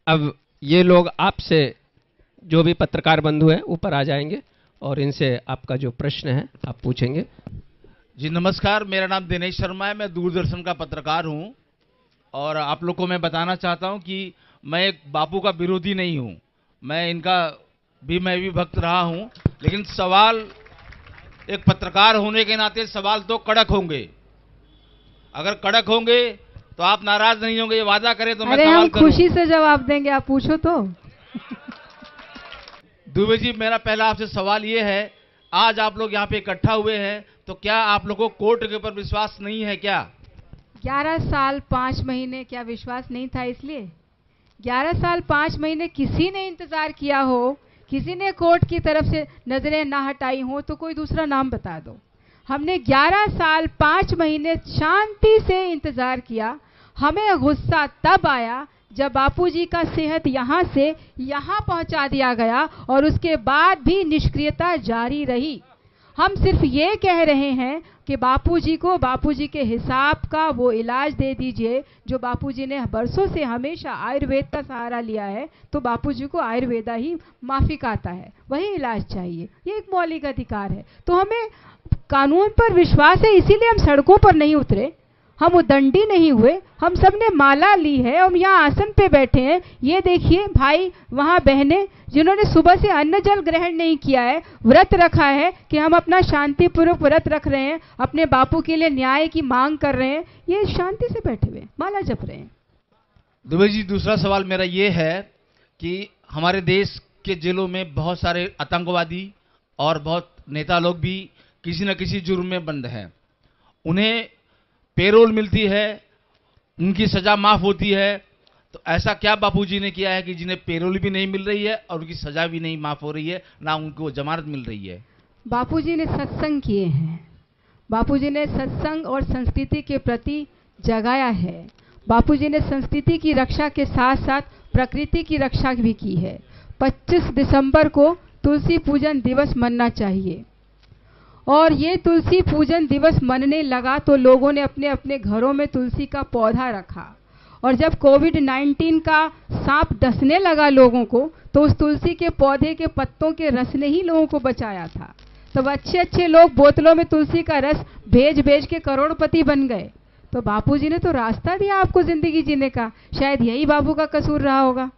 अब ये लोग आपसे, जो भी पत्रकार बंधु हैं, ऊपर आ जाएंगे और इनसे आपका जो प्रश्न है आप पूछेंगे। जी नमस्कार, मेरा नाम दिनेश शर्मा है, मैं दूरदर्शन का पत्रकार हूं और आप लोग को मैं बताना चाहता हूं कि मैं एक बापू का विरोधी नहीं हूं, मैं भी भक्त रहा हूं, लेकिन सवाल एक पत्रकार होने के नाते सवाल तो कड़क होंगे। अगर कड़क होंगे तो आप नाराज नहीं होंगे, ये वादा करें तो मैं सवाल करूं। खुशी से जवाब देंगे, आप पूछो तो। दुबे जी, मेरा पहला आपसे सवाल ये है, आज आप लोग यहाँ पे इकट्ठा हुए हैं तो क्या आप लोगों को कोर्ट के ऊपर विश्वास नहीं है क्या? 11 साल 5 महीने क्या विश्वास नहीं था? इसलिए 11 साल 5 महीने किसी ने इंतजार किया हो, किसी ने कोर्ट की तरफ से नजरें ना हटाई हो, तो कोई दूसरा नाम बता दो। हमने 11 साल 5 महीने शांति से इंतजार किया। हमें गुस्सा तब आया जब बापूजी का सेहत यहाँ से यहाँ पहुँचा दिया गया और उसके बाद भी निष्क्रियता जारी रही। हम सिर्फ ये कह रहे हैं कि बापूजी को बापूजी के हिसाब का वो इलाज दे दीजिए जो बापूजी ने बरसों से हमेशा आयुर्वेद का सहारा लिया है, तो बापूजी को आयुर्वेदा ही माफिक आता है, वही इलाज चाहिए। ये एक मौलिक अधिकार है। तो हमें कानून पर विश्वास है, इसीलिए हम सड़कों पर नहीं उतरे, हम उदंडी नहीं हुए। हम सब ने माला ली है, हम यहाँ आसन पे बैठे हैं। ये देखिए भाई, वहाँ बहनें जिन्होंने सुबह से अन्न जल ग्रहण नहीं किया है, व्रत रखा है कि हम अपना शांतिपूर्वक व्रत रख रहे हैं, अपने बापू के लिए न्याय की मांग कर रहे हैं, ये शांति से बैठे हुए माला जप रहे हैं। दुबे जी, दूसरा सवाल मेरा ये है कि हमारे देश के जेलों में बहुत सारे आतंकवादी और बहुत नेता लोग भी किसी न किसी जुर्म में बंद हैं। उन्हें पेरोल मिलती है, उनकी सजा माफ होती है, तो ऐसा क्या बापूजी ने किया है कि जिन्हें पेरोल भी नहीं मिल रही है और उनकी सजा भी नहीं माफ हो रही है, ना उनको जमानत मिल रही है? बापूजी ने सत्संग किए हैं, बापूजी ने सत्संग और संस्कृति के प्रति जगाया है। बापूजी ने संस्कृति की रक्षा के साथ साथ प्रकृति की रक्षा भी की है। 25 दिसंबर को तुलसी पूजन दिवस मनना चाहिए, और ये तुलसी पूजन दिवस मनने लगा तो लोगों ने अपने अपने घरों में तुलसी का पौधा रखा, और जब कोविड-19 का सांप डसने लगा लोगों को, तो उस तुलसी के पौधे के पत्तों के रस ने ही लोगों को बचाया था। तब अच्छे अच्छे लोग बोतलों में तुलसी का रस भेज भेज के करोड़पति बन गए। तो बापूजी ने तो रास्ता दिया आपको जिंदगी जीने का। शायद यही बापू का कसूर रहा होगा।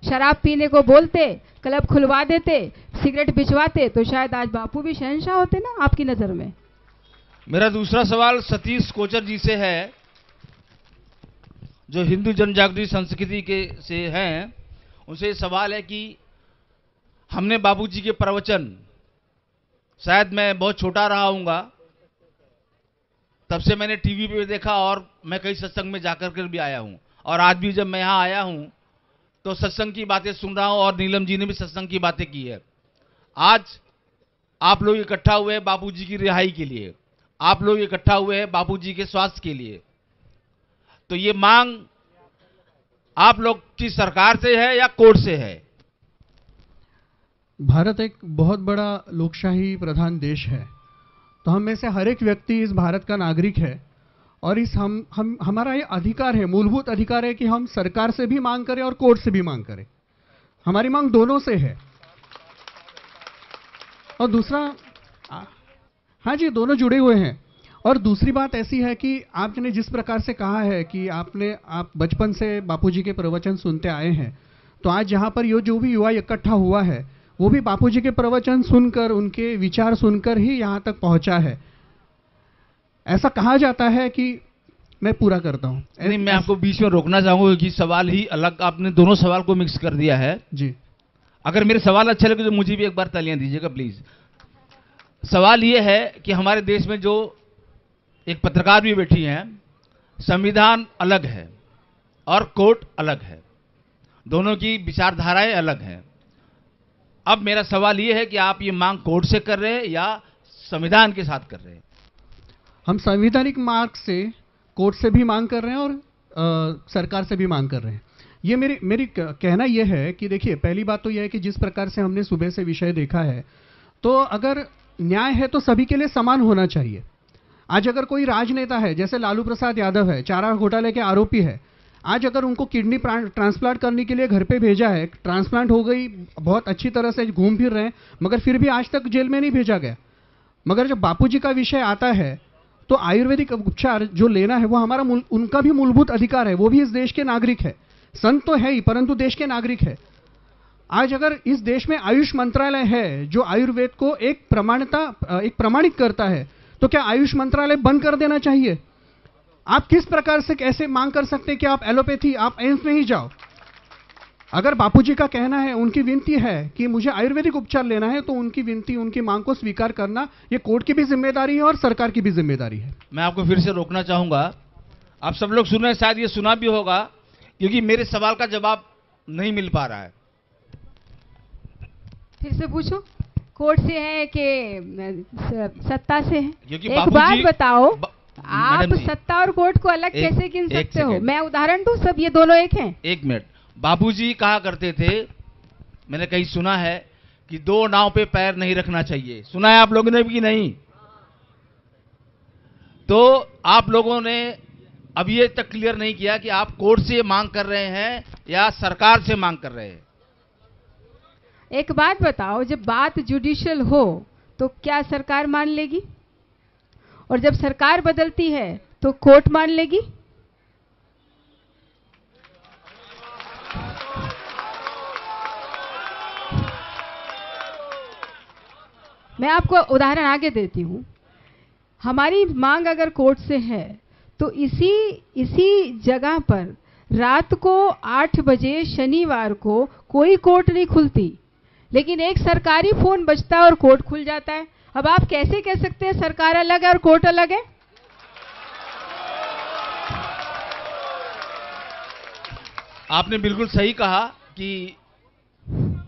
शराब पीने को बोलते, क्लब खुलवा देते, सिगरेट बिचवाते, तो शायद आज बापू भी शहंशाह होते ना आपकी नजर में। मेरा दूसरा सवाल सतीश कोचर जी से है, जो हिंदू जनजागृति संस्कृति के से हैं। उनसे सवाल है कि हमने बापूजी के प्रवचन, शायद मैं बहुत छोटा रहा हूँगा, तब से मैंने टीवी पे देखा और मैं कई सत्संग में जाकर कर भी आया हूँ, और आज भी जब मैं यहाँ आया हूँ तो सत्संग की बातें सुन रहा हूँ, और नीलम जी ने भी सत्संग की बातें की है। आज आप लोग इकट्ठा हुए हैं बापूजी की रिहाई के लिए, आप लोग इकट्ठा हुए हैं बापूजी के स्वास्थ्य के लिए, तो ये मांग आप लोग की सरकार से है या कोर्ट से है? भारत एक बहुत बड़ा लोकशाही प्रधान देश है, तो हम में से हर एक व्यक्ति इस भारत का नागरिक है, और इस हमारा ये अधिकार है, मूलभूत अधिकार है कि हम सरकार से भी मांग करें और कोर्ट से भी मांग करें। हमारी मांग दोनों से है। और दूसरा, हाँ जी, दोनों जुड़े हुए हैं। और दूसरी बात ऐसी है कि आपने जिस प्रकार से कहा है कि आप बचपन से बापूजी के प्रवचन सुनते आए हैं, तो आज यहाँ पर जो भी युवा इकट्ठा हुआ है वो भी बापूजी के प्रवचन सुनकर, उनके विचार सुनकर ही यहाँ तक पहुँचा है। ऐसा कहा जाता है कि मैं पूरा करता हूँ। नहीं, मैं आपको बीच में रोकना चाहूंगा कि सवाल ही अलग, आपने दोनों सवाल को मिक्स कर दिया है जी। अगर मेरे सवाल अच्छे लगे तो मुझे भी एक बार तालियां दीजिएगा प्लीज। सवाल ये है कि हमारे देश में जो एक पत्रकार भी बैठी हैं, संविधान अलग है और कोर्ट अलग है, दोनों की विचारधाराएं अलग हैं। अब मेरा सवाल ये है कि आप ये मांग कोर्ट से कर रहे हैं या संविधान के साथ कर रहे हैं? हम संवैधानिक मार्ग से कोर्ट से भी मांग कर रहे हैं और सरकार से भी मांग कर रहे हैं। ये मेरी कहना यह है कि देखिए, पहली बात तो यह है कि जिस प्रकार से हमने सुबह से विषय देखा है, तो अगर न्याय है तो सभी के लिए समान होना चाहिए। आज अगर कोई राजनेता है, जैसे लालू प्रसाद यादव है, चारा घोटाले के आरोपी है, आज अगर उनको किडनी ट्रांसप्लांट करने के लिए घर पे भेजा है, ट्रांसप्लांट हो गई, बहुत अच्छी तरह से घूम फिर रहे हैं, मगर फिर भी आज तक जेल में नहीं भेजा गया। मगर जब बापूजी का विषय आता है तो आयुर्वेदिक उपचार जो लेना है वो हमारा उनका भी मूलभूत अधिकार है। वो भी इस देश के नागरिक है, संत तो है ही परंतु देश के नागरिक है। आज अगर इस देश में आयुष मंत्रालय है जो आयुर्वेद को एक प्रमाणित करता है, तो क्या आयुष मंत्रालय बंद कर देना चाहिए? आप किस प्रकार से कैसे मांग कर सकते हैं कि आप एलोपैथी, आप एम्स में ही जाओ? अगर बापूजी का कहना है, उनकी विनती है कि मुझे आयुर्वेदिक उपचार लेना है, तो उनकी विनती, उनकी मांग को स्वीकार करना ये कोर्ट की भी जिम्मेदारी है और सरकार की भी जिम्मेदारी है। मैं आपको फिर से रोकना चाहूंगा। आप सब लोग सुन रहे हैं, शायद ये सुना भी होगा, क्योंकि मेरे सवाल का जवाब नहीं मिल पा रहा है। फिर से पूछो। कोर्ट से है कि सत्ता से है? क्योंकि एक बात बताओ, आप मैडम जी, सत्ता और कोर्ट को अलग कैसे गिन सकते हो? मैं उदाहरण दूं, सब ये दोनों एक हैं। एक मिनट। बाबूजी कहा करते थे, मैंने कहीं सुना है कि दो नाव पे पैर नहीं रखना चाहिए। सुना है आप लोगों ने भी कि नहीं? तो आप लोगों ने अब ये तक क्लियर नहीं किया कि आप कोर्ट से मांग कर रहे हैं या सरकार से मांग कर रहे हैं। एक बात बताओ, जब बात जुडिशियल हो तो क्या सरकार मान लेगी? और जब सरकार बदलती है तो कोर्ट मान लेगी? मैं आपको उदाहरण आगे देती हूं। हमारी मांग अगर कोर्ट से है तो इसी जगह पर रात को 8 बजे शनिवार को कोई कोर्ट नहीं खुलती, लेकिन एक सरकारी फोन बजता है और कोर्ट खुल जाता है। अब आप कैसे कह सकते हैं सरकार अलग है और कोर्ट अलग है? आपने बिल्कुल सही कहा कि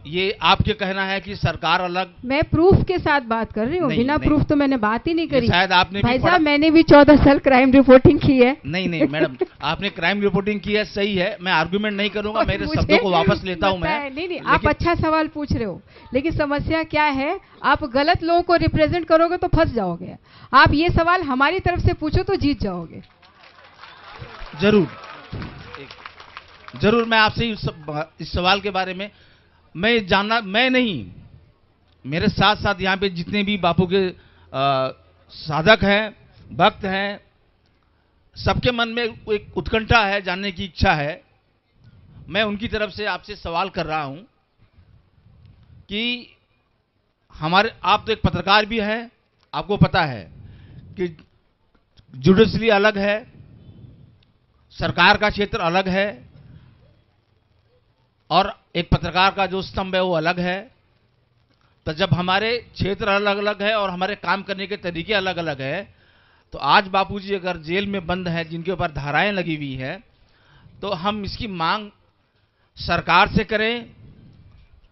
ये आपके कहना है कि सरकार अलग। मैं प्रूफ के साथ बात कर रही हूँ, बिना प्रूफ तो मैंने बात ही नहीं करी। शायद आपने भाई साहब, मैंने भी 14 साल क्राइम रिपोर्टिंग की है। नहीं मैडम, आपने क्राइम रिपोर्टिंग की है, सही है, मैं आर्गुमेंट नहीं करूंगा, मेरे शब्दों को वापस लेता हूं मैं। नहीं, आप अच्छा सवाल पूछ रहे हो, लेकिन समस्या क्या है, आप गलत लोगों को रिप्रेजेंट करोगे तो फंस जाओगे। आप ये सवाल हमारी तरफ से पूछो तो जीत जाओगे। जरूर मैं आपसे इस सवाल के बारे में मैं नहीं, मेरे साथ साथ यहाँ पे जितने भी बापू के साधक हैं, भक्त हैं, सबके मन में एक उत्कंठा है, जानने की इच्छा है। मैं उनकी तरफ से आपसे सवाल कर रहा हूं कि आप तो एक पत्रकार भी हैं, आपको पता है कि जुडिशरी अलग है, सरकार का क्षेत्र अलग है, और एक पत्रकार का जो स्तंभ है वो अलग है। तो जब हमारे क्षेत्र अलग अलग है और हमारे काम करने के तरीके अलग अलग है, तो आज बापूजी अगर जेल में बंद हैं, जिनके ऊपर धाराएं लगी हुई है, तो हम इसकी मांग सरकार से करें।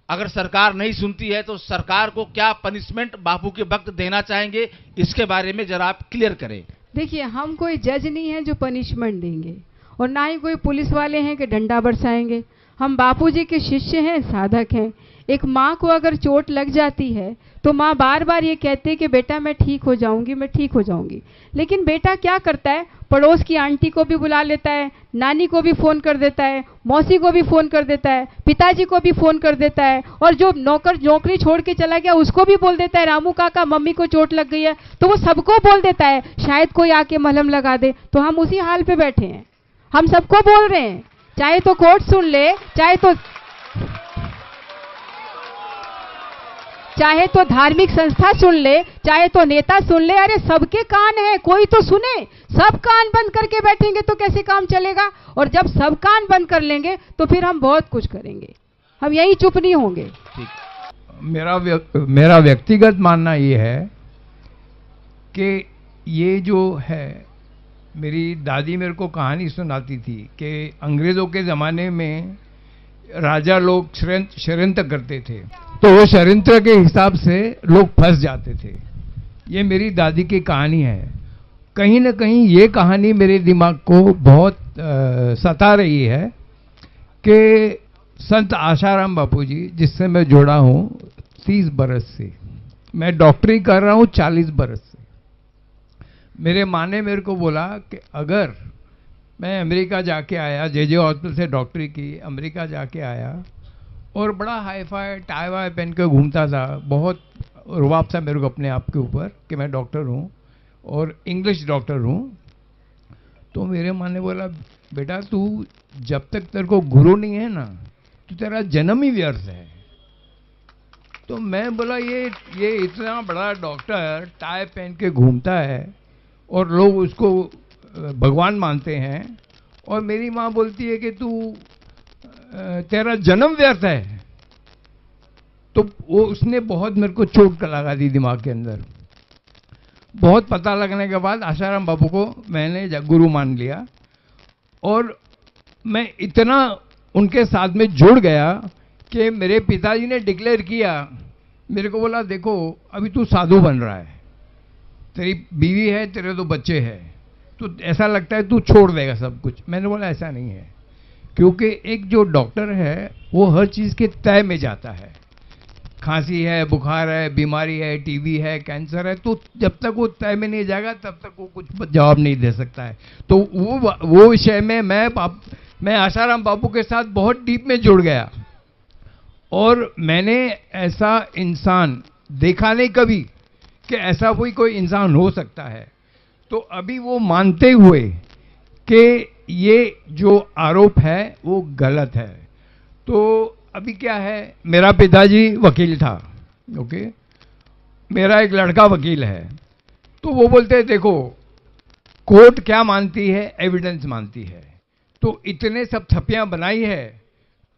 अगर सरकार नहीं सुनती है तो सरकार को क्या पनिशमेंट बापू के वक्त देना चाहेंगे, इसके बारे में जरा आप क्लियर करें। देखिए, हम कोई जज नहीं है जो पनिशमेंट देंगे, और ना ही कोई पुलिस वाले हैं कि डंडा बरसाएंगे। हम बापूजी के शिष्य हैं, साधक हैं। एक माँ को अगर चोट लग जाती है तो माँ बार बार ये कहते हैं कि बेटा मैं ठीक हो जाऊंगी, मैं ठीक हो जाऊंगी, लेकिन बेटा क्या करता है, पड़ोस की आंटी को भी बुला लेता है, नानी को भी फोन कर देता है, मौसी को भी फोन कर देता है, पिताजी को भी फोन कर देता है, और जो नौकरी छोड़ के चला गया उसको भी बोल देता है, रामू काका मम्मी को चोट लग गई है, तो वो सबको बोल देता है, शायद कोई आके मलहम लगा दे। तो हम उसी हाल पे बैठे हैं, हम सबको बोल रहे हैं, चाहे तो कोर्ट सुन ले, चाहे तो धार्मिक संस्था सुन ले, चाहे तो नेता सुन ले। अरे सबके कान है, कोई तो सुने। सब कान बंद करके बैठेंगे तो कैसे काम चलेगा? और जब सब कान बंद कर लेंगे तो फिर हम बहुत कुछ करेंगे, हम यही चुप नहीं होंगे। मेरा व्यक्तिगत मानना ये है कि ये जो है, मेरी दादी मेरे को कहानी सुनाती थी कि अंग्रेजों के ज़माने में राजा लोग षड्यंत्र करते थे, तो वो षड्यंत्र के हिसाब से लोग फंस जाते थे। ये मेरी दादी की कहानी है। कहीं ना कहीं ये कहानी मेरे दिमाग को बहुत सता रही है कि संत आशाराम बापूजी, जिससे मैं जुड़ा हूँ 30 बरस से, मैं डॉक्टरी कर रहा हूँ 40 बरस से। मेरे माँ ने मेरे को बोला कि अगर मैं अमेरिका जाके आया, जे हॉस्पिटल से डॉक्टरी की, अमेरिका जाके आया और बड़ा हाई फाई टाई वाई पहन के घूमता था। बहुत रुबाब था मेरे को अपने आप के ऊपर कि मैं डॉक्टर हूँ और इंग्लिश डॉक्टर हूँ। तो मेरे माँ ने बोला, बेटा तू जब तक तेरे को गुरु नहीं है ना, तो तेरा जन्म ही व्यर्थ है। तो मैं बोला, ये इतना बड़ा डॉक्टर टाई पहन के घूमता है और लोग उसको भगवान मानते हैं, और मेरी माँ बोलती है कि तू तेरा जन्म व्यर्थ है। तो वो उसने बहुत मेरे को चोट लगा दी दिमाग के अंदर। बहुत पता लगने के बाद आशाराम बाबू को मैंने गुरु मान लिया और मैं इतना उनके साथ में जुड़ गया कि मेरे पिताजी ने डिक्लेयर किया, मेरे को बोला, देखो अभी तू साधु बन रहा है, तेरी बीवी है, तेरे 2 बच्चे हैं, तो ऐसा लगता है तू छोड़ देगा सब कुछ। मैंने बोला ऐसा नहीं है, क्योंकि एक जो डॉक्टर है वो हर चीज़ के तय में जाता है। खांसी है, बुखार है, बीमारी है, टीबी है, कैंसर है, तो जब तक वो तय में नहीं जाएगा तब तक वो कुछ जवाब नहीं दे सकता है। तो वो विषय में मैं आशाराम बाबू के साथ बहुत डीप में जुड़ गया और मैंने ऐसा इंसान देखा नहीं कभी कि ऐसा कोई इंसान हो सकता है। तो अभी वो मानते हुए कि ये जो आरोप है वो गलत है, तो अभी क्या है, मेरा पिताजी वकील था, ओके, मेरा एक लड़का वकील है, तो वो बोलते हैं देखो कोर्ट क्या मानती है, एविडेंस मानती है। तो इतने सब थप्पियां बनाई है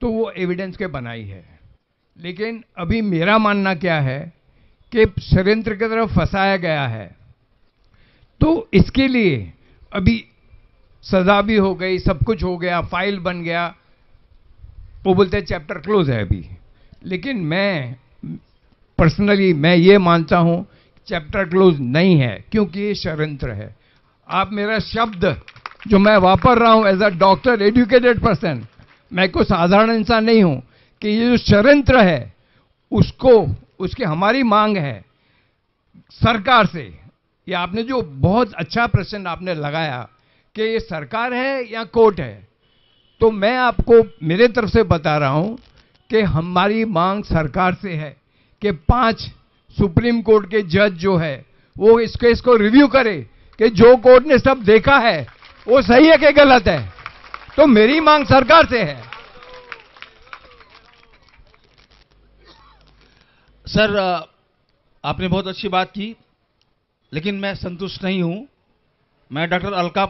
तो वो एविडेंस के बनाई है। लेकिन अभी मेरा मानना क्या है कि षड्यंत्र की तरफ फंसाया गया है, तो इसके लिए अभी सजा भी हो गई, सब कुछ हो गया, फाइल बन गया, वो बोलते हैं चैप्टर क्लोज है अभी। लेकिन मैं पर्सनली मैं ये मानता हूं चैप्टर क्लोज नहीं है, क्योंकि ये षड्यंत्र है। आप मेरा शब्द जो मैं वापर रहा हूं as a doctor, educated person, मैं कोई साधारण इंसान नहीं हूं, कि ये जो षड्यंत्र है उसकी हमारी मांग है सरकार से। ये आपने जो बहुत अच्छा प्रश्न आपने लगाया कि ये सरकार है या कोर्ट है, तो मैं आपको मेरे तरफ से बता रहा हूं कि हमारी मांग सरकार से है कि 5 सुप्रीम कोर्ट के जज जो है वो इस केस को रिव्यू करे कि जो कोर्ट ने सब देखा है वो सही है कि गलत है। तो मेरी मांग सरकार से है। सर, आपने बहुत अच्छी बात की, लेकिन मैं संतुष्ट नहीं हूं। मैं डॉक्टर अलका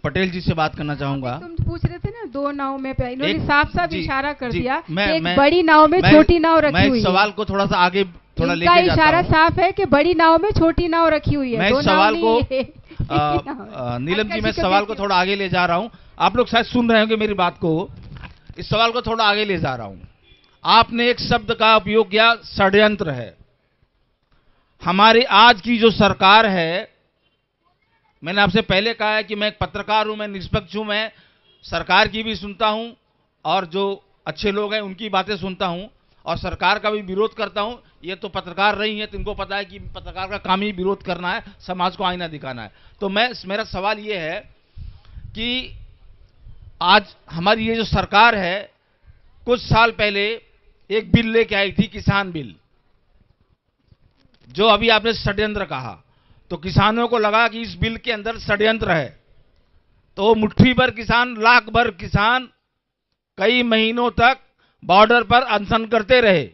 पटेल जी से बात करना चाहूंगा। तुम पूछ रहे थे ना 2 नाव में, इन्होंने साफ साफ इशारा कर दिया कि एक मैं, बड़ी नाव में छोटी नाव रखी हुई है। सवाल को थोड़ा सा आगे थोड़ा लेके इनका जाता इशारा हूं। साफ है कि बड़ी नाव में छोटी नाव रखी हुई है। मैं दो इस सवाल नाव को नहीं है। नीलम जी, मैं सवाल को थोड़ा आगे ले जा रहा हूं। आप लोग शायद सुन रहे होंगे मेरी बात को। इस सवाल को थोड़ा आगे ले जा रहा हूं। आपने एक शब्द का उपयोग किया, षड्यंत्र है। हमारी आज की जो सरकार है, मैंने आपसे पहले कहा है कि मैं एक पत्रकार हूं, मैं निष्पक्ष हूं, मैं सरकार की भी सुनता हूं और जो अच्छे लोग हैं उनकी बातें सुनता हूं और सरकार का भी विरोध करता हूं। ये तो पत्रकार रही है तो इनको पता है कि पत्रकार का काम ही विरोध करना है, समाज को आईना दिखाना है। तो मेरा सवाल ये है कि आज हमारी ये जो सरकार है, कुछ साल पहले एक बिल लेके आई थी, किसान बिल, जो अभी आपने षड्यंत्र कहा। तो किसानों को लगा कि इस बिल के अंदर षड्यंत्र है, तो मुट्ठी भर किसान, लाख भर किसान कई महीनों तक बॉर्डर पर अनशन करते रहे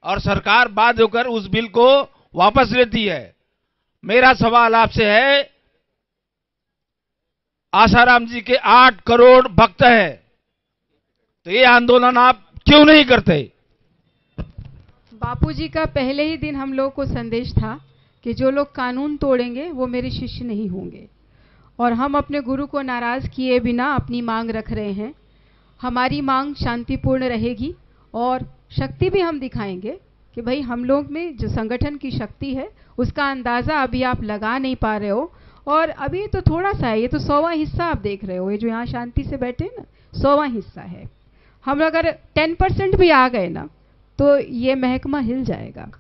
और सरकार बाध्य होकर उस बिल को वापस लेती है। मेरा सवाल आपसे है, आसाराम जी के 8 करोड़ भक्त हैं, तो ये आंदोलन आप क्यों नहीं करते? बापूजी का पहले ही दिन हम लोग को संदेश था कि जो लोग कानून तोड़ेंगे वो मेरे शिष्य नहीं होंगे, और हम अपने गुरु को नाराज किए बिना अपनी मांग रख रहे हैं। हमारी मांग शांतिपूर्ण रहेगी और शक्ति भी हम दिखाएंगे कि भाई हम लोग में जो संगठन की शक्ति है उसका अंदाजा अभी आप लगा नहीं पा रहे हो, और अभी तो थोड़ा सा है, ये तो 100वां हिस्सा आप देख रहे हो। ये जो यहाँ शांति से बैठे ना, 100वां हिस्सा है। हम अगर 10% भी आ गए ना तो ये महकमा हिल जाएगा।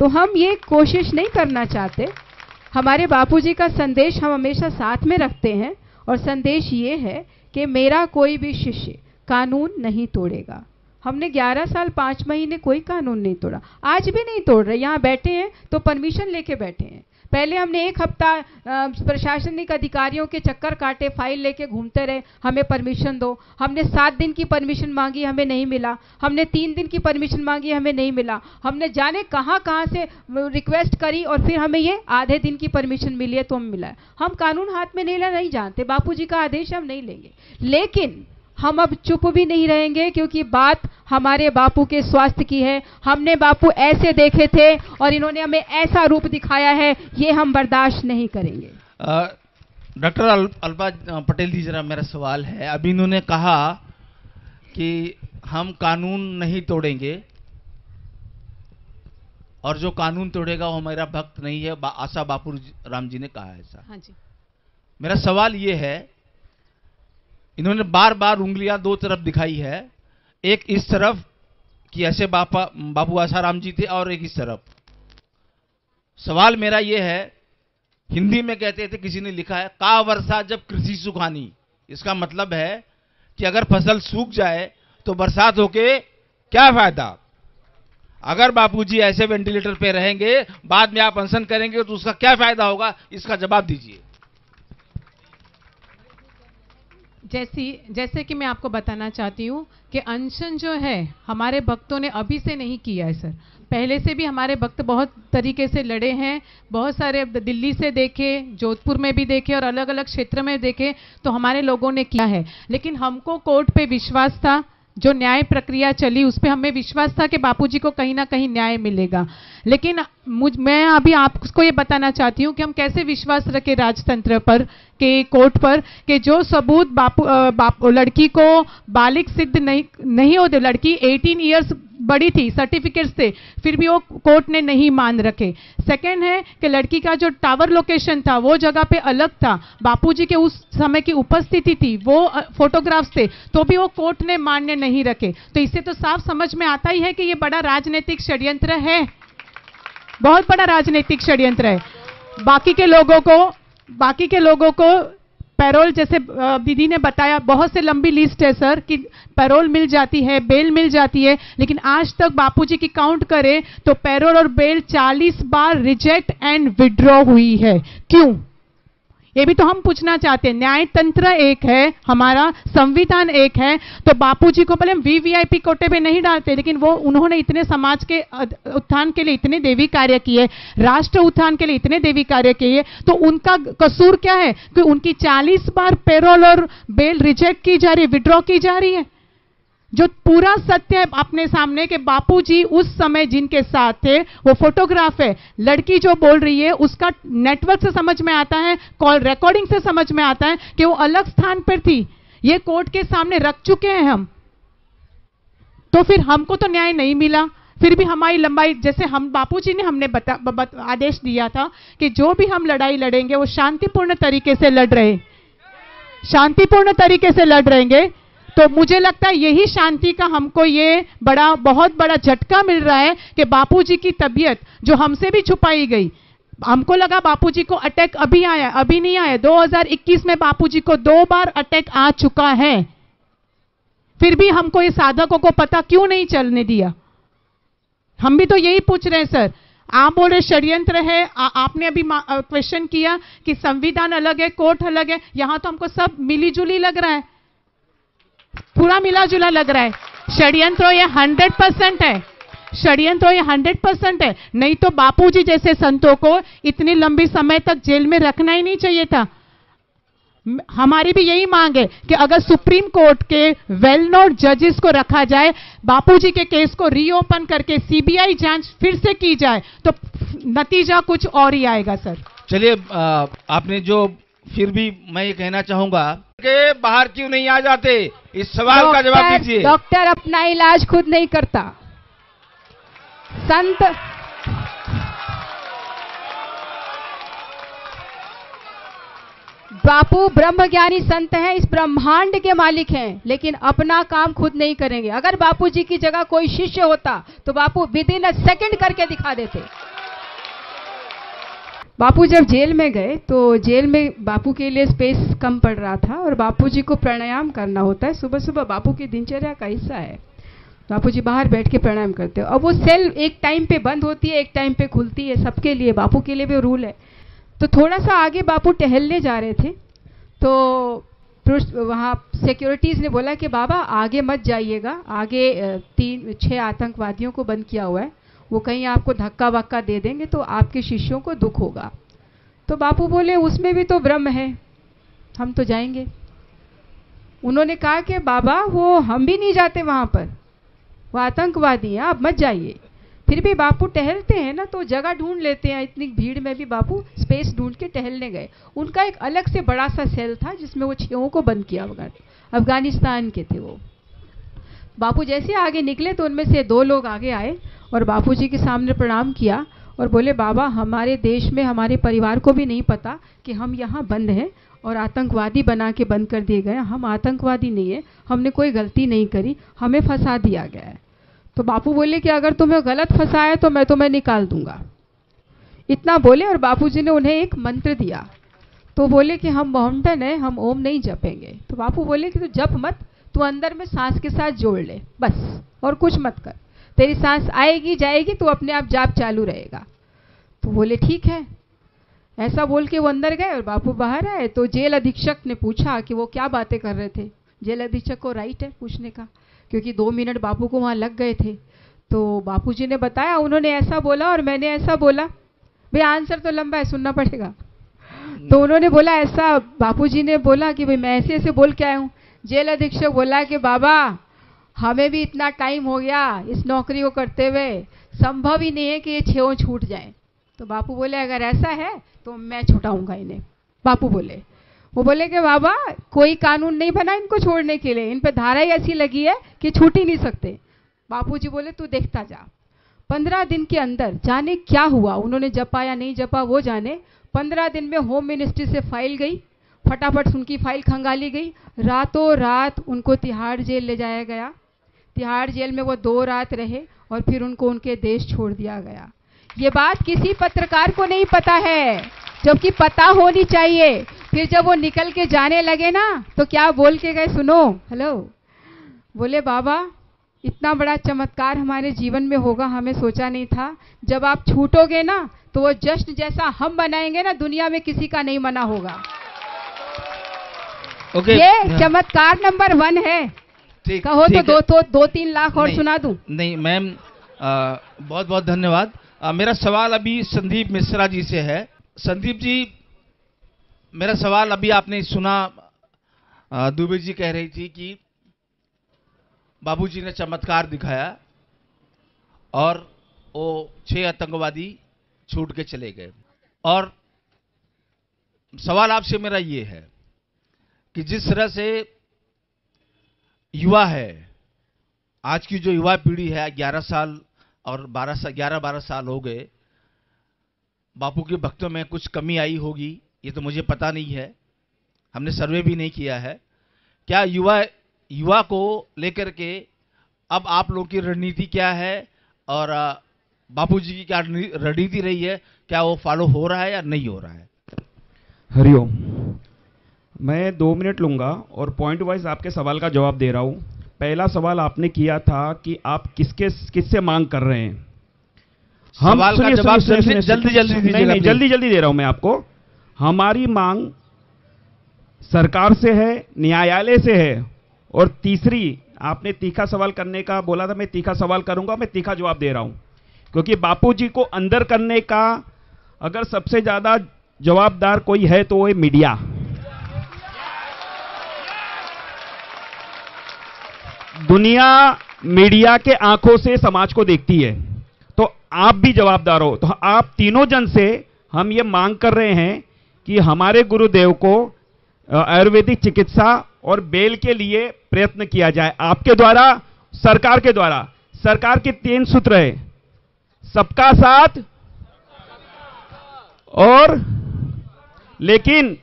तो हम ये कोशिश नहीं करना चाहते। हमारे बापूजी का संदेश हम हमेशा साथ में रखते हैं और संदेश ये है कि मेरा कोई भी शिष्य कानून नहीं तोड़ेगा। हमने 11 साल 5 महीने कोई कानून नहीं तोड़ा, आज भी नहीं तोड़ रहे। यहाँ बैठे हैं तो परमिशन लेके बैठे हैं। पहले हमने 1 हफ्ता प्रशासनिक अधिकारियों के चक्कर काटे, फाइल लेके घूमते रहे, हमें परमिशन दो। हमने 7 दिन की परमिशन मांगी, हमें नहीं मिला। हमने 3 दिन की परमिशन मांगी, हमें नहीं मिला। हमने जाने कहाँ कहाँ से रिक्वेस्ट करी और फिर हमें ये आधे दिन की परमिशन मिली है तो हमें मिला है। हम कानून हाथ में लेना नहीं जानते, बापूजी का आदेश हम नहीं लेंगे, लेकिन हम अब चुप भी नहीं रहेंगे क्योंकि बात हमारे बापू के स्वास्थ्य की है। हमने बापू ऐसे देखे थे और इन्होंने हमें ऐसा रूप दिखाया है, ये हम बर्दाश्त नहीं करेंगे। डॉक्टर अल्पा पटेल जी, जरा मेरा सवाल है। अभी इन्होंने कहा कि हम कानून नहीं तोड़ेंगे और जो कानून तोड़ेगा वो हमारा भक्त नहीं है, आशा बापू राम जी ने कहा ऐसा। हाँ जी। मेरा सवाल ये है, इन्होंने बार बार उंगलियां 2 तरफ दिखाई है, एक इस तरफ कि ऐसे बापू आसाराम जी थे और एक इस तरफ। सवाल मेरा ये है, हिंदी में कहते थे, किसी ने लिखा है, का वर्षा जब कृषि सुखानी। इसका मतलब है कि अगर फसल सूख जाए तो बरसात होके क्या फायदा। अगर बापूजी ऐसे वेंटिलेटर पे रहेंगे, बाद में आप अनशन करेंगे तो उसका क्या फायदा होगा, इसका जवाब दीजिए। जैसे कि मैं आपको बताना चाहती हूँ कि अनशन जो है हमारे भक्तों ने अभी से नहीं किया है सर, पहले से भी हमारे भक्त बहुत तरीके से लड़े हैं। बहुत सारे दिल्ली से देखे, जोधपुर में भी देखे और अलग अलग क्षेत्र में देखे तो हमारे लोगों ने किया है। लेकिन हमको कोर्ट पे विश्वास था, जो न्याय प्रक्रिया चली उस पर हमें विश्वास था कि बापूजी को कहीं ना कहीं न्याय मिलेगा। लेकिन मैं अभी आपको ये बताना चाहती हूँ कि हम कैसे विश्वास रखें राजतंत्र पर, के कोर्ट पर, कि जो सबूत लड़की को बालिग सिद्ध नहीं होते, लड़की 18 इयर्स बड़ी थी, सर्टिफिकेट्स थे, फिर भी वो कोर्ट ने नहीं मान रखे। सेकंड है कि लड़की का जो टावर लोकेशन था वो जगह पे अलग था, बापूजी के उस समय की उपस्थिति थी, वो फोटोग्राफ्स थे, तो भी वो कोर्ट ने मान्य नहीं रखे। तो इससे तो साफ समझ में आता ही है कि ये बड़ा राजनीतिक षड्यंत्र है, बहुत बड़ा राजनीतिक षड्यंत्र है। बाकी के लोगों को पैरोल, जैसे दीदी ने बताया, बहुत से लंबी लिस्ट है सर कि पैरोल मिल जाती है, बेल मिल जाती है, लेकिन आज तक बापूजी की काउंट करें तो पैरोल और बेल 40 बार रिजेक्ट एंड विड्रॉ हुई है। क्यों, ये भी तो हम पूछना चाहते हैं। न्याय तंत्र एक है, हमारा संविधान एक है, तो बापूजी को भले हम वीवीआईपी कोटे पे नहीं डालते, लेकिन वो उन्होंने इतने समाज के उत्थान के लिए इतने देवी कार्य किए, राष्ट्र उत्थान के लिए इतने देवी कार्य किए, तो उनका कसूर क्या है कि उनकी 40 बार पेरोल और बेल रिजेक्ट की जा रही है, विड्रॉ की जा रही है। जो पूरा सत्य है अपने सामने कि बापूजी उस समय जिनके साथ थे, वो फोटोग्राफ है, लड़की जो बोल रही है उसका नेटवर्क से समझ में आता है, कॉल रिकॉर्डिंग से समझ में आता है कि वो अलग स्थान पर थी। ये कोर्ट के सामने रख चुके हैं हम, तो फिर हमको तो न्याय नहीं मिला। फिर भी हमारी लंबाई, जैसे हम बापूजी ने हमने आदेश दिया था कि जो भी हम लड़ाई लड़ेंगे वो शांतिपूर्ण तरीके से लड़ रहे, शांतिपूर्ण तरीके से लड़ रहेंगे। तो मुझे लगता है यही शांति का हमको ये बहुत बड़ा झटका मिल रहा है कि बापूजी की तबीयत जो हमसे भी छुपाई गई, हमको लगा बापूजी को अटैक अभी आया, अभी नहीं आया। 2021 में बापूजी को 2 बार अटैक आ चुका है, फिर भी हमको ये साधकों को पता क्यों नहीं चलने दिया। हम भी तो यही पूछ रहे हैं सर। आप बोल रहे षड्यंत्र है, आपने अभी क्वेश्चन किया कि संविधान अलग है, कोर्ट अलग है, यहां तो हमको सब मिलीजुली लग रहा है, पूरा मिला जुला लग रहा है। षड्यंत्र ये 100% है, षड्यंत्र ये 100% है। नहीं तो बापूजी जैसे संतों को इतनी लंबी समय तक जेल में रखना ही नहीं चाहिए था। हमारी भी यही मांग है कि अगर सुप्रीम कोर्ट के वेल नोन जजेस को रखा जाए, बापूजी के केस को रीओपन करके सीबीआई जांच फिर से की जाए, तो नतीजा कुछ और ही आएगा सर। चलिए, आपने जो, फिर भी मैं ये कहना चाहूंगा कि बाहर क्यों नहीं आ जाते, इस सवाल का जवाब दीजिए। डॉक्टर अपना इलाज खुद नहीं करता, संत बापू ब्रह्मज्ञानी संत हैं, इस ब्रह्मांड के मालिक हैं, लेकिन अपना काम खुद नहीं करेंगे। अगर बापूजी की जगह कोई शिष्य होता तो बापू विदिन अ सेकंड करके दिखा देते। बापू जब जेल में गए तो जेल में बापू के लिए स्पेस कम पड़ रहा था और बापू जी को प्राणायाम करना होता है, सुबह सुबह बापू की दिनचर्या का हिस्सा है। बापू जी बाहर बैठ के प्राणायाम करते हो। अब वो सेल एक टाइम पे बंद होती है, एक टाइम पे खुलती है, सबके लिए, बापू के लिए भी रूल है। तो थोड़ा सा आगे बापू टहलने जा रहे थे तो वहाँ सिक्योरिटीज़ ने बोला कि बाबा आगे मत जाइएगा, आगे 3-6 आतंकवादियों को बंद किया हुआ है, वो कहीं आपको धक्का वक्का दे देंगे तो आपके शिष्यों को दुख होगा। तो बापू बोले उसमें भी तो ब्रह्म है, हम तो जाएंगे। उन्होंने कहा कि बाबा वो हम भी नहीं जाते वहाँ पर, वो आतंकवादी हैं, आप मत जाइए। फिर भी बापू टहलते हैं ना तो जगह ढूंढ लेते हैं, इतनी भीड़ में भी बापू स्पेस ढूंढ के टहलने गए। उनका एक अलग से बड़ा सा सेल था जिसमें वो 6 को बंद किया हुआ, अफगानिस्तान के थे वो। बापू जैसे आगे निकले तो उनमें से 2 लोग आगे आए और बापू जी के सामने प्रणाम किया और बोले बाबा हमारे देश में हमारे परिवार को भी नहीं पता कि हम यहाँ बंद हैं और आतंकवादी बना के बंद कर दिए गए। हम आतंकवादी नहीं है, हमने कोई गलती नहीं करी, हमें फंसा दिया गया है। तो बापू बोले कि अगर तुम्हें गलत फंसाया तो मैं तुम्हें निकाल दूंगा। इतना बोले और बापूजी ने उन्हें एक मंत्र दिया। तो बोले कि हम मोहम्मदन हैं, हम ओम नहीं जपेंगे। तो बापू बोले कि तू जप मत, तू अंदर में सांस के साथ जोड़ ले बस, और कुछ मत कर, तेरी सांस आएगी जाएगी तो अपने आप जाप चालू रहेगा। तो बोले ठीक है। ऐसा बोल के वो अंदर गए और बापू बाहर आए तो जेल अधीक्षक ने पूछा कि वो क्या बातें कर रहे थे। जेल अधीक्षक को राइट है पूछने का, क्योंकि 2 मिनट बापू को वहाँ लग गए थे। तो बापूजी ने बताया उन्होंने ऐसा बोला और मैंने ऐसा बोला। भाई आंसर तो लंबा है, सुनना पड़ेगा। तो उन्होंने बोला ऐसा, बापूजी ने बोला कि भाई मैं ऐसे ऐसे बोल के आया हूँ। जेल अधीक्षक बोला कि बाबा हमें भी इतना टाइम हो गया इस नौकरी को करते हुए, संभव ही नहीं है कि ये 6 छूट जाए। तो बापू बोले अगर ऐसा है तो मैं छुटाऊंगा इन्हें। बापू बोले, वो बोले कि बाबा कोई कानून नहीं बना इनको छोड़ने के लिए, इन पे धारा ही ऐसी लगी है कि छूट ही नहीं सकते। बापूजी बोले तू देखता जा। 15 दिन के अंदर जाने क्या हुआ, उन्होंने जपा या नहीं जपा वो जाने। 15 दिन में होम मिनिस्ट्री से फाइल गई, फटाफट उनकी फाइल खंगाली गई। रातों रात उनको तिहाड़ जेल ले जाया गया। तिहाड़ जेल में वो 2 रात रहे और फिर उनको उनके देश छोड़ दिया गया। ये बात किसी पत्रकार को नहीं पता है, जबकि पता होनी चाहिए। फिर जब वो निकल के जाने लगे ना तो क्या बोल के गए सुनो। हेलो, बोले बाबा इतना बड़ा चमत्कार हमारे जीवन में होगा हमें सोचा नहीं था। जब आप छूटोगे ना तो वो जश्न जैसा हम मनाएंगे ना, दुनिया में किसी का नहीं मना होगा। ये चमत्कार नंबर 1 है। कहो तो 2-3 लाख और सुना दूं? नहीं मैम, बहुत बहुत धन्यवाद। मेरा सवाल अभी संदीप मिश्रा जी से है। संदीप जी, मेरा सवाल अभी आपने सुना, दुबे जी कह रही थी कि बाबूजी ने चमत्कार दिखाया और वो 6 आतंकवादी छूट के चले गए। और सवाल आपसे मेरा ये है कि जिस तरह से युवा है, आज की जो युवा पीढ़ी है, 11 साल और 11-12 साल हो गए, बापू के भक्तों में कुछ कमी आई होगी, ये तो मुझे पता नहीं है, हमने सर्वे भी नहीं किया है। क्या युवा को लेकर के अब आप लोगों की रणनीति क्या है और बापूजी की क्या रणनीति रही है, क्या वो फॉलो हो रहा है या नहीं हो रहा है? हरिओम। मैं 2 मिनट लूंगा और पॉइंट वाइज आपके सवाल का जवाब दे रहा हूं। पहला सवाल आपने किया था कि आप किससे मांग कर रहे हैं। हम सवाल का जवाब जल्दी दे रहा हूं मैं आपको। हमारी मांग सरकार से है, न्यायालय से है। और तीसरी, आपने तीखा सवाल करने का बोला था, मैं तीखा सवाल करूंगा, मैं तीखा जवाब दे रहा हूं। क्योंकि बापूजी को अंदर करने का अगर सबसे ज्यादा जवाबदार कोई है तो वो है मीडिया। दुनिया मीडिया के आंखों से समाज को देखती है, तो आप भी जवाबदार हो। तो आप तीनों जन से हम ये मांग कर रहे हैं कि हमारे गुरुदेव को आयुर्वेदिक चिकित्सा और बेल के लिए प्रयत्न किया जाए, आपके द्वारा, सरकार के द्वारा। सरकार के 3 सूत्र है, सबका साथ और, लेकिन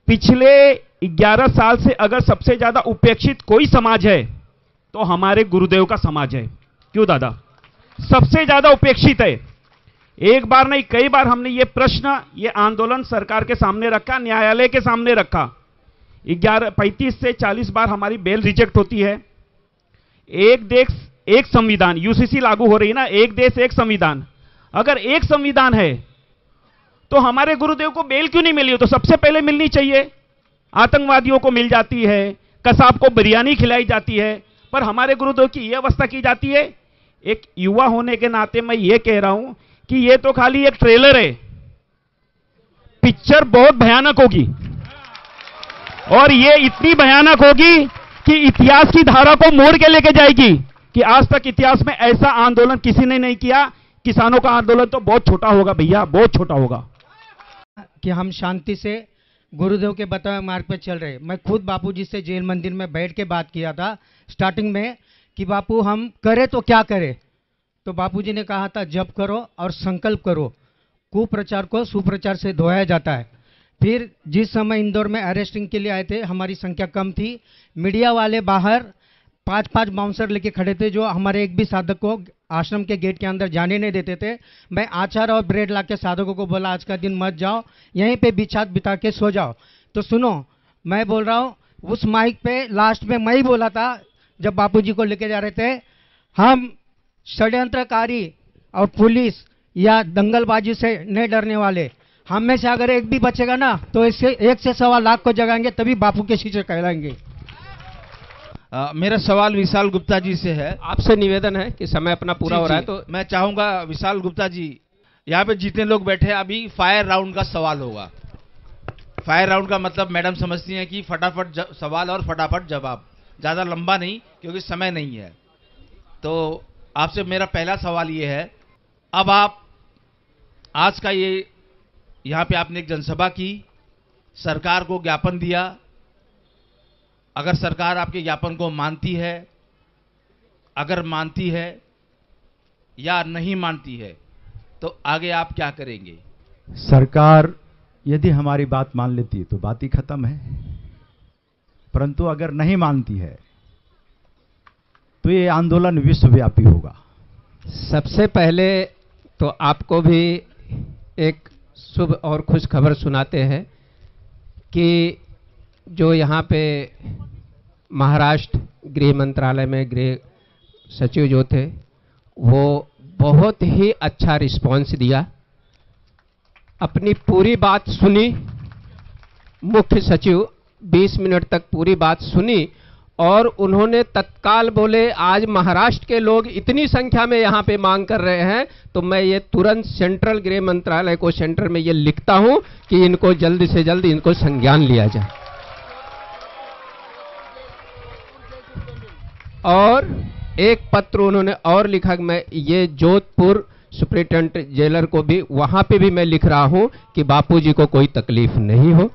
पिछले 11 साल से अगर सबसे ज्यादा उपेक्षित कोई समाज है तो हमारे गुरुदेव का समाज है। क्यों दादा? सबसे ज्यादा उपेक्षित है। एक बार नहीं, कई बार हमने ये प्रश्न, ये आंदोलन सरकार के सामने रखा, न्यायालय के सामने रखा। 35 से 40 बार हमारी बेल रिजेक्ट होती है। एक देश एक संविधान, यूसीसी लागू हो रही है ना, एक देश एक संविधान। अगर एक संविधान है तो हमारे गुरुदेव को बेल क्यों नहीं मिली? तो सबसे पहले मिलनी चाहिए। आतंकवादियों को मिल जाती है, कसाब को बिरयानी खिलाई जाती है, पर हमारे गुरुदेव की यह अवस्था की जाती है। एक युवा होने के नाते मैं ये कह रहा हूं कि ये तो खाली एक ट्रेलर है, पिक्चर बहुत भयानक होगी, और ये इतनी भयानक होगी कि इतिहास की धारा को मोड़ के लेके जाएगी कि आज तक इतिहास में ऐसा आंदोलन किसी ने नहीं किया। किसानों का आंदोलन तो बहुत छोटा होगा भैया, बहुत छोटा होगा। कि हम शांति से गुरुदेव के बताए मार्ग पे चल रहे। मैं खुद बापूजी से जेल मंदिर में बैठ के बात किया था स्टार्टिंग में कि बापू हम करें तो क्या करें, तो बापूजी ने कहा था जप करो और संकल्प करो, कुप्रचार को सुप्रचार से धोया जाता है। फिर जिस समय इंदौर में अरेस्टिंग के लिए आए थे, हमारी संख्या कम थी, मीडिया वाले बाहर 5-5 बाउंसर लेके खड़े थे जो हमारे एक भी साधक को आश्रम के गेट के अंदर जाने नहीं देते थे। मैं आचार और ब्रेड ला के साधकों को बोला आज का दिन मत जाओ, यहीं पे बिछात बिता के सो जाओ। तो सुनो, मैं बोल रहा हूँ, उस माइक पे लास्ट में मैं ही बोला था जब बापूजी को लेके जा रहे थे, हम षड्यंत्रकारी और पुलिस या दंगलबाजी से नहीं डरने वाले। हम में से अगर एक भी बचेगा ना तो इससे 1 से 1.25 लाख को जगाएंगे, तभी बापू के शीशे कहलाएंगे। मेरा सवाल विशाल गुप्ता जी से है। आपसे निवेदन है कि समय अपना पूरा हो रहा है, तो मैं चाहूंगा विशाल गुप्ता जी, यहाँ पे जितने लोग बैठे हैं, अभी फायर राउंड का सवाल होगा। फायर राउंड का मतलब मैडम समझती हैं कि फटाफट सवाल और फटाफट जवाब, ज्यादा लंबा नहीं क्योंकि समय नहीं है। तो आपसे मेरा पहला सवाल ये है, अब आप आज का ये यहाँ पे आपने एक जनसभा की, सरकार को ज्ञापन दिया, अगर सरकार आपके ज्ञापन को मानती है, अगर मानती है या नहीं मानती है, तो आगे आप क्या करेंगे? सरकार यदि हमारी बात मान लेती है तो बात ही खत्म है, परंतु अगर नहीं मानती है तो ये आंदोलन विश्वव्यापी होगा। सबसे पहले तो आपको भी एक शुभ और खुश खबर सुनाते हैं कि जो यहाँ पे महाराष्ट्र गृह मंत्रालय में गृह सचिव जो थे, वो बहुत ही अच्छा रिस्पांस दिया, अपनी पूरी बात सुनी। मुख्य सचिव 20 मिनट तक पूरी बात सुनी और उन्होंने तत्काल बोले आज महाराष्ट्र के लोग इतनी संख्या में यहाँ पे मांग कर रहे हैं, तो मैं ये तुरंत सेंट्रल गृह मंत्रालय को सेंटर में ये लिखता हूं कि इनको जल्द से जल्द इनको संज्ञान लिया जाए। और एक पत्र उन्होंने और लिखा कि मैं ये जोधपुर सुप्रिंटेंडेंट जेलर को भी, वहां पे भी मैं लिख रहा हूं कि बापूजी को कोई तकलीफ नहीं हो।